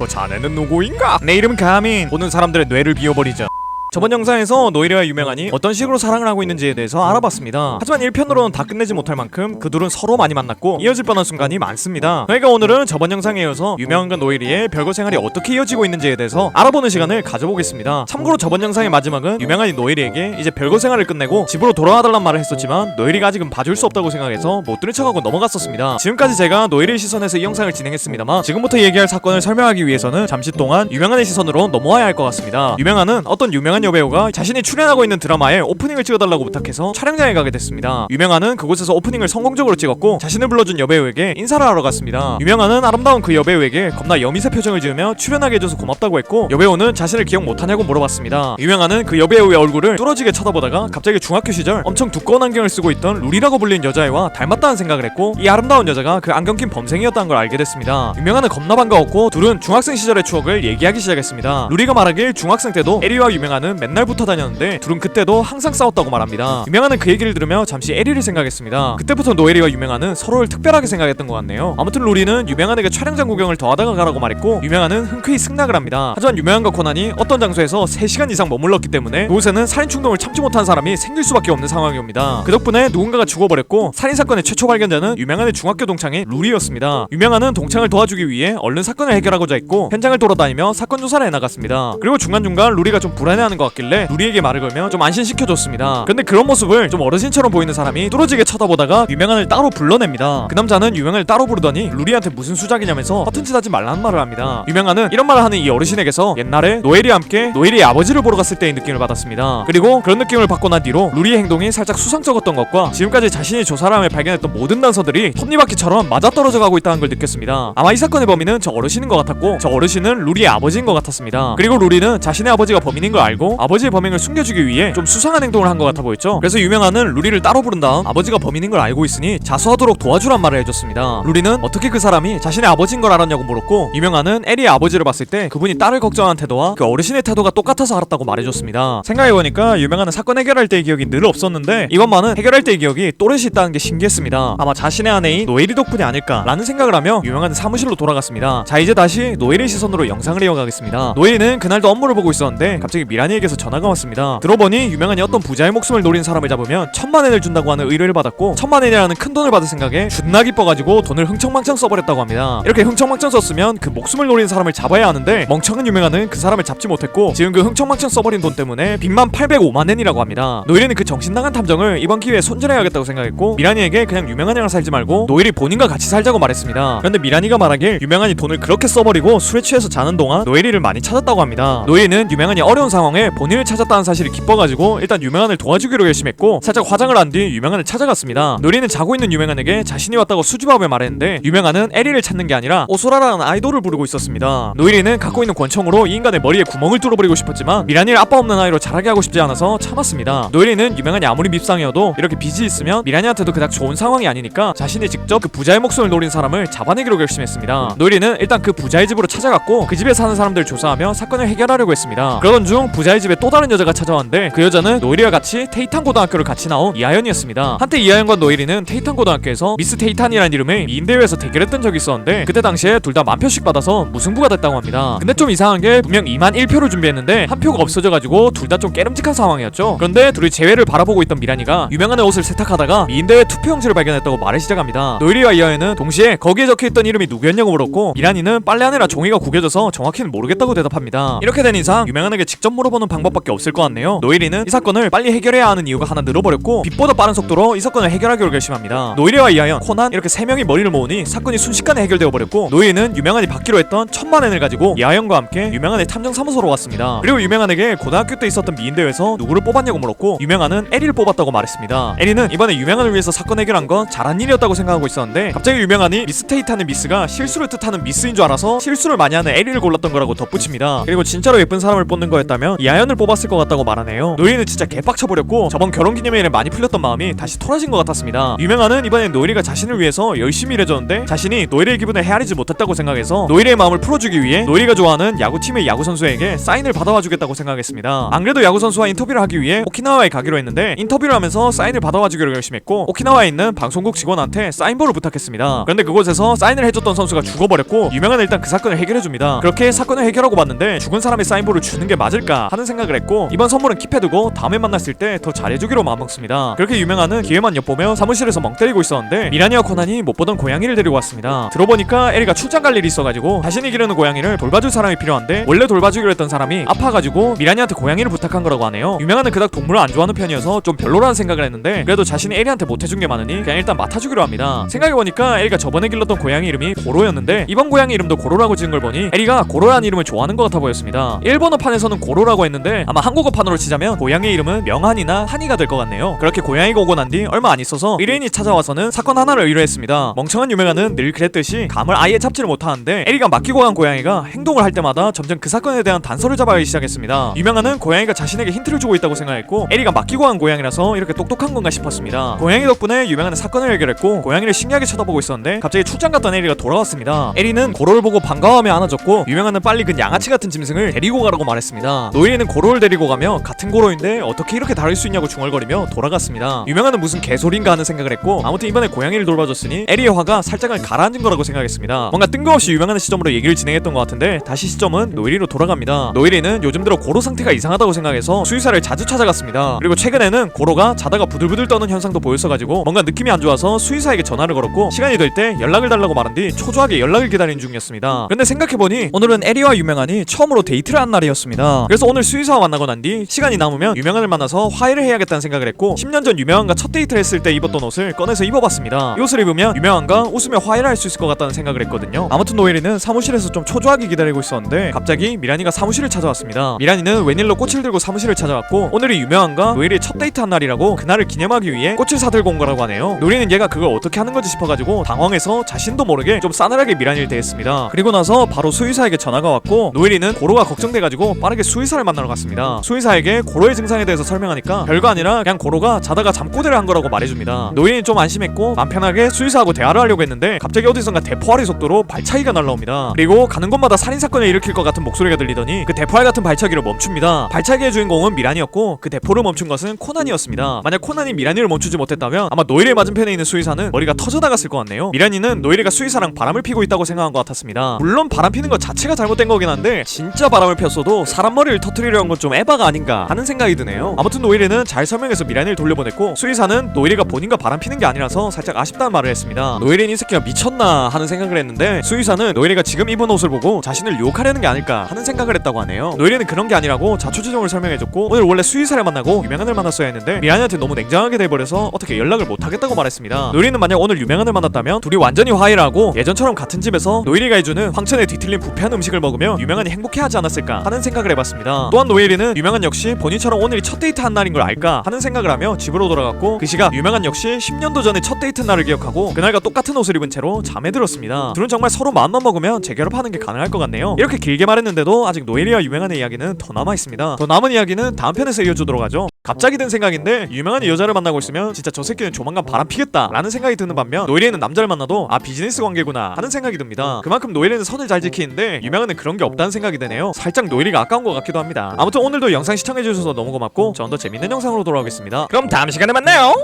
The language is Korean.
자네는 누구인가? 내 이름은 가민. 보는 사람들의 뇌를 비워버리자. 저번 영상에서 노예리와 유명한이 어떤 식으로 사랑을 하고 있는지에 대해서 알아봤습니다. 하지만 1편으로는 다 끝내지 못할 만큼 그 둘은 서로 많이 만났고 이어질 뻔한 순간이 많습니다. 그러니까 오늘은 저번 영상에 이어서 유명한과 노예리의 별거 생활이 어떻게 이어지고 있는지에 대해서 알아보는 시간을 가져보겠습니다. 참고로 저번 영상의 마지막은 유명한이 노예리에게 이제 별거 생활을 끝내고 집으로 돌아와달란 말을 했었지만 노예리가 아직은 봐줄 수 없다고 생각해서 못 들은 척하고 넘어갔었습니다. 지금까지 제가 노예리의 시선에서 이 영상을 진행했습니다만 지금부터 얘기할 사건을 설명하기 위해서는 잠시 동안 유명한의 시선으로 넘어와야 할 것 같습니다. 유명한은 어떤 유명한 여배우가 자신이 출연하고 있는 드라마에 오프닝을 찍어달라고 부탁해서 촬영장에 가게 됐습니다. 유명한은 그곳에서 오프닝을 성공적으로 찍었고 자신을 불러준 여배우에게 인사를 하러 갔습니다. 유명한은 아름다운 그 여배우에게 겁나 여미새 표정을 지으며 출연하게 해줘서 고맙다고 했고 여배우는 자신을 기억 못하냐고 물어봤습니다. 유명한은 그 여배우의 얼굴을 뚫어지게 쳐다보다가 갑자기 중학교 시절 엄청 두꺼운 안경을 쓰고 있던 루리라고 불린 여자애와 닮았다는 생각을 했고 이 아름다운 여자가 그 안경 낀 범생이었다는 걸 알게 됐습니다. 유명한은 겁나 반가웠고 둘은 중학생 시절의 추억을 얘기하기 시작했습니다. 루리가 말하길 중학생 때도 에리와 유명한은 맨날 붙어 다녔는데 둘은 그때도 항상 싸웠다고 말합니다. 유명한은 그 얘기를 들으며 잠시 에리를 생각했습니다. 그때부터 노예리와 유명한은 서로를 특별하게 생각했던 것 같네요. 아무튼 루리는 유명한에게 촬영장 구경을 더 하다가 가라고 말했고 유명한은 흔쾌히 승낙을 합니다. 하지만 유명한과 코난이 어떤 장소에서 3시간 이상 머물렀기 때문에 그곳에는 살인 충동을 참지 못한 사람이 생길 수밖에 없는 상황이 옵니다. 그 덕분에 누군가가 죽어버렸고 살인사건의 최초 발견자는 유명한의 중학교 동창인 루리였습니다. 유명한은 동창을 도와주기 위해 얼른 사건을 해결하고자 했고 현장을 돌아다니며 사건 조사를 해나갔습니다. 그리고 중간중간 루리가 좀 불안해하는 것 같길래 루리에게 말을 걸며 좀 안심시켜줬습니다. 근데 그런 모습을 좀 어르신처럼 보이는 사람이 뚫어지게 쳐다보다가 유명한을 따로 불러냅니다. 그 남자는 유명한을 따로 부르더니 루리한테 무슨 수작이냐면서 허튼 짓 하지 말라는 말을 합니다. 유명한은 이런 말을 하는 이 어르신에게서 옛날에 노예리와 함께 노예리의 아버지를 보러 갔을 때의 느낌을 받았습니다. 그리고 그런 느낌을 받고 난 뒤로 루리의 행동이 살짝 수상쩍었던 것과 지금까지 자신이 조사를 하며 발견했던 모든 단서들이 톱니바퀴처럼 맞아떨어져 가고 있다는 걸 느꼈습니다. 아마 이 사건의 범인은 저 어르신인 것 같았고 저 어르신은 루리의 아버지인 것 같았습니다. 그리고 루리는 자신의 아버지가 범인인 걸 알고 아버지의 범행을 숨겨주기 위해 좀 수상한 행동을 한 것 같아 보였죠. 그래서 유명한은 루리를 따로 부른 다음 아버지가 범인인 걸 알고 있으니 자수하도록 도와주란 말을 해줬습니다. 루리는 어떻게 그 사람이 자신의 아버지인 걸 알았냐고 물었고 유명한은 에리의 아버지를 봤을 때 그분이 딸을 걱정하는 태도와 그 어르신의 태도가 똑같아서 알았다고 말해줬습니다. 생각해보니까 유명한은 사건 해결할 때의 기억이 늘 없었는데 이것만은 해결할 때의 기억이 또렷이 있다는 게 신기했습니다. 아마 자신의 아내인 노예리 덕분이 아닐까라는 생각을 하며 유명한은 사무실로 돌아갔습니다. 자, 이제 다시 노예리 시선으로 영상을 이어가겠습니다. 노예리는 그날도 업무를 보고 있었는데 갑자기 미란이에게서 전화가 왔습니다. 들어보니 유명한이 어떤 부자의 목숨을 노린 사람을 잡으면 1000만엔을 준다고 하는 의뢰를 받았고 1000만엔이라는 큰 돈을 받을 생각에 존나 기뻐가지고 돈을 흥청망청 써버렸다고 합니다. 이렇게 흥청망청 썼으면 그 목숨을 노린 사람을 잡아야 하는데 멍청한 유명한은 그 사람을 잡지 못했고 지금 그 흥청망청 써버린 돈 때문에 빚만 805만엔이라고 합니다. 노예리는 그 정신나간 탐정을 이번 기회에 손절해야겠다고 생각했고 미란이에게 그냥 유명한이랑 살지 말고 노예리 본인과 같이 살자고 말했습니다. 그런데 미란이가 말하길 유명한이 돈을 그렇게 써버리고 술에 취해서 자는 동안 노예리를 많이 찾았다고 합니다. 노예리는 유명한이 어려운 상황에 본인을 찾았다는 사실이 기뻐가지고 일단 유명한을 도와주기로 결심했고 살짝 화장을 한 뒤 유명한을 찾아갔습니다. 노예리는 자고 있는 유명한에게 자신이 왔다고 수줍어하며 말했는데 유명한은 에리를 찾는 게 아니라 오소라라는 아이돌을 부르고 있었습니다. 노예리는 갖고 있는 권총으로 이 인간의 머리에 구멍을 뚫어버리고 싶었지만 미란이를 아빠 없는 아이로 자라게 하고 싶지 않아서 참았습니다. 노예리는 유명한이 아무리 밉상이어도 이렇게 빚이 있으면 미란이한테도 그닥 좋은 상황이 아니니까 자신이 직접 그 부자의 목숨을 노린 사람을 잡아내기로 결심했습니다. 노예리는 일단 그 부자의 집으로 찾아갔고 그 집에 사는 사람들을 조사하며 사건을 해결하려고 했습니다. 그러던 중 부자의 집에 또 다른 여자가 찾아왔는데 그 여자는 노예리와 같이 테이탄 고등학교를 같이 나온 이하연이었습니다. 한때 이하연과 노예리는 테이탄 고등학교에서 미스 테이탄이라는 이름의 미인대회에서 대결했던 적이 있었는데 그때 당시에 둘 다 만표씩 받아서 무승부가 됐다고 합니다. 근데 좀 이상한 게 분명 2만 1표를 준비했는데 한 표가 없어져가지고 둘 다 좀 깨름직한 상황이었죠. 그런데 둘이 재회를 바라보고 있던 미란이가 유명한의 옷을 세탁하다가 미인대회 투표용지를 발견했다고 말을 시작합니다. 노예리와 이하연은 동시에 거기에 적혀있던 이름이 누구였냐고 물었고 미란이는 빨래하느라 종이가 구겨져서 정확히는 모르겠다고 대답합니다. 이렇게 된 이상 유명한에게 직접 물어보는 방법밖에 없을 것 같네요. 노예리는 이 사건을 빨리 해결해야 하는 이유가 하나 늘어버렸고 빛보다 빠른 속도로 이 사건을 해결하기로 결심합니다. 노예리와 이하연, 코난 이렇게 3명이 머리를 모으니 사건이 순식간에 해결되어 버렸고 노예는 유명한이 받기로 했던 1000만엔을 가지고 이하연과 함께 유명한의 탐정사무소로 왔습니다. 그리고 유명한에게 고등학교 때 있었던 미인대회에서 누구를 뽑았냐고 물었고 유명한은 에리를 뽑았다고 말했습니다. 에리는 이번에 유명한을 위해서 사건 해결한 건 잘한 일이었다고 생각하고 있었는데 갑자기 유명한이 미스테이트하는 미스가 실수를 뜻하는 미스인 줄 알아서 실수를 많이 하는 에리를 골랐던 거라고 덧붙입니다. 그리고 진짜로 예쁜 사람을 뽑는 거였다면 이 이하연을 뽑았을 것 같다고 말하네요. 노예리는 진짜 개빡쳐버렸고 저번 결혼기념일에 많이 풀렸던 마음이 다시 토라진 것 같았습니다. 유명한은 이번엔 노예리가 자신을 위해서 열심히 일해줬는데 자신이 노예리의 기분을 헤아리지 못했다고 생각해서 노예리의 마음을 풀어주기 위해 노예리가 좋아하는 야구팀의 야구선수에게 사인을 받아와주겠다고 생각했습니다. 안 그래도 야구선수와 인터뷰를 하기 위해 오키나와에 가기로 했는데 인터뷰를 하면서 사인을 받아와주기로 결심했고 오키나와에 있는 방송국 직원한테 사인볼을 부탁했습니다. 그런데 그곳에서 사인을 해줬던 선수가 죽어버렸고 유명한은 일단 그 사건을 해결해줍니다. 그렇게 사건을 해결하고 봤는데 죽은 사람의 사인볼을 주는 게 맞을까 하는 생각을 했고 이번 선물은 킵해두고 다음에 만났을 때 더 잘해주기로 마음먹습니다. 그렇게 유명한은 기회만 엿보며 사무실에서 멍 때리고 있었는데 미라니와 코난이 못 보던 고양이를 데리고 왔습니다. 들어보니까 에리가 출장 갈 일이 있어가지고 자신이 기르는 고양이를 돌봐줄 사람이 필요한데 원래 돌봐주기로 했던 사람이 아파가지고 미라니한테 고양이를 부탁한 거라고 하네요. 유명한은 그닥 동물을 안 좋아하는 편이어서 좀 별로라는 생각을 했는데 그래도 자신이 에리한테 못해준 게 많으니 그냥 일단 맡아주기로 합니다. 생각해보니까 에리가 저번에 길렀던 고양이 이름이 고로였는데 이번 고양이 이름도 고로라고 지은 걸 보니 에리가 고로라는 이름을 좋아하는 것 같아 보였습니다. 일본어판에서는 고로라고 했는데 아마 한국어판으로 치자면 고양이 이름은 명한이나 한이가 될 것 같네요. 그렇게 고양이가 오고 난 뒤 얼마 안 있어서 의뢰인이 찾아와서는 사건 하나를 의뢰했습니다. 멍청한 유명한은 늘 그랬듯이 감을 아예 잡지를 못하는데 에리가 맡기고 간 고양이가 행동을 할 때마다 점점 그 사건에 대한 단서를 잡아가기 시작했습니다. 유명한은 고양이가 자신에게 힌트를 주고 있다고 생각했고 에리가 맡기고 간 고양이라서 이렇게 똑똑한 건가 싶었습니다. 고양이 덕분에 유명한은 사건을 해결했고 고양이를 신기하게 쳐다보고 있었는데 갑자기 출장 갔던 에리가 돌아왔습니다. 에리는 고로를 보고 반가워하며 안아줬고 유명한은 빨리 그 양아치 같은 짐승을 데리고 가라고 말했습니다. 노예리는 고로를 데리고 가며 같은 고로인데 어떻게 이렇게 다를 수 있냐고 중얼거리며 돌아갔습니다. 유명한은 무슨 개소리인가 하는 생각을 했고 아무튼 이번에 고양이를 돌봐줬으니 에리의 화가 살짝은 가라앉은 거라고 생각했습니다. 뭔가 뜬금없이 유명한의 시점으로 얘기를 진행했던 것 같은데 다시 시점은 노예리로 돌아갑니다. 노예리는 요즘 들어 고로 상태가 이상하다고 생각해서 수의사를 자주 찾아갔습니다. 그리고 최근에는 고로가 자다가 부들부들 떠는 현상도 보였어가지고 뭔가 느낌이 안 좋아서 수의사에게 전화를 걸었고 시간이 될 때 연락을 달라고 말한 뒤 초조하게 연락을 기다리는 중이었습니다. 근데 생각해보니 오늘은 에리와 유명한이 처음으로 데이트를 한 날이었습니다. 그래서 오늘 수의사와 만나고 난 뒤 시간이 남으면 유명한을 만나서 화해를 해야겠다는 생각을 했고 10년 전 유명한과 첫 데이트를 했을 때 입었던 옷을 꺼내서 입어봤습니다. 이 옷을 입으면 유명한과 웃으며 화해를 할 수 있을 것 같다는 생각을 했거든요. 아무튼 노예리는 사무실에서 좀 초조하게 기다리고 있었는데 갑자기 미란이가 사무실을 찾아왔습니다. 미란이는 웬일로 꽃을 들고 사무실을 찾아왔고 오늘이 유명한과 노예리의 첫 데이트한 날이라고 그날을 기념하기 위해 꽃을 사들고 온 거라고 하네요. 노예리는 얘가 그걸 어떻게 하는 건지 싶어가지고 당황해서 자신도 모르게 좀 싸늘하게 미란이를 대했습니다. 그리고 나서 바로 수의사에게 전화가 왔고 노예리는 고로가 걱정돼가지고 빠르게 수의사를 만나러 갔습니다. 수의사에게 고로의 증상에 대해서 설명하니까 별거 아니라 그냥 고로가 자다가 잠꼬대를 한 거라고 말해줍니다. 노예리는 좀 안심했고 맘 편하게 수의사하고 대화를 하려고 했는데 갑자기 어디선가 대포알의 속도로 발차기가 날라옵니다. 그리고 가는 곳마다 살인사건을 일으킬 것 같은 목소리가 들리더니 그 대포알 같은 발차기를 멈춥니다. 발차기의 주인공은 미란이었고 그 대포를 멈춘 것은 코난이었습니다. 만약 코난이 미란이를 멈추지 못했다면 아마 노예리의 맞은편에 있는 수의사는 머리가 터져나갔을 것 같네요. 미란이는 노예리가 수의사랑 바람을 피고 있다고 생각한 것 같았습니다. 물론 바람 피는 것 자체가 잘못된 거긴 한데 진짜 바람을 폈어도 사람 머리를 터뜨리려 한 건 좀 에바가 아닌가 하는 생각이 드네요. 아무튼 노예리는 잘 설명해서 미란이를 돌려보냈고 수의사는 노예리가 본인과 바람 피는 게 아니라서 살짝 아쉽다는 말을 했습니다. 노예리는 이 새끼가 미쳤나 하는 생각을 했는데 수의사는 노예리가 지금 입은 옷을 보고 자신을 유혹하려는 게 아닐까 하는 생각을 했다고 하네요. 노예리는 그런 게 아니라고 자초지종을 설명해줬고 오늘 원래 수의사를 만나고 유명한을 만났어야 했는데 미란이한테 너무 냉정하게 돼버려서 어떻게 연락을 못하겠다고 말했습니다. 노예리는 만약 오늘 유명한을 만났다면 둘이 완전히 화해를 하고 예전처럼 같은 집에서 노예리가 해주는 황천에 뒤틀린 부패한 음식을 먹으며 유명한이 행복해하지 않았을까 하는 생각을 해봤습니다. 또한 노예리는 유명한 역시 본인처럼 오늘이 첫 데이트 한 날인 걸 알까 하는 생각을 하며 집으로 돌아갔고 그 시각 유명한 역시 10년도 전에 첫 데이트 날을 기억하고 그날과 똑같은 옷을 입은 채로 잠에 들었습니다. 둘은 정말 서로 마음만 먹으면 재결합하는 게 가능할 것 같네요. 이렇게 길게 말했는데도 아직 노예리와 유명한의 이야기는 더 남아있습니다. 더 남은 이야기는 다음 편에서 이어주도록 하죠. 갑자기 든 생각인데 유명한이 여자를 만나고 있으면 진짜 저 새끼는 조만간 바람 피겠다 라는 생각이 드는 반면 노예리는 남자를 만나도 아 비즈니스 관계구나 하는 생각이 듭니다. 그만큼 노예리는 선을 잘 지키는데 유명한은 그런 게 없다는 생각이 드네요. 살짝 노예리가 아까운 것 같기도 합니다. 아무튼 오늘도 영상 시청해주셔서 너무 고맙고 전 더 재밌는 영상으로 돌아오겠습니다. 그럼 다음 시간에 만나요.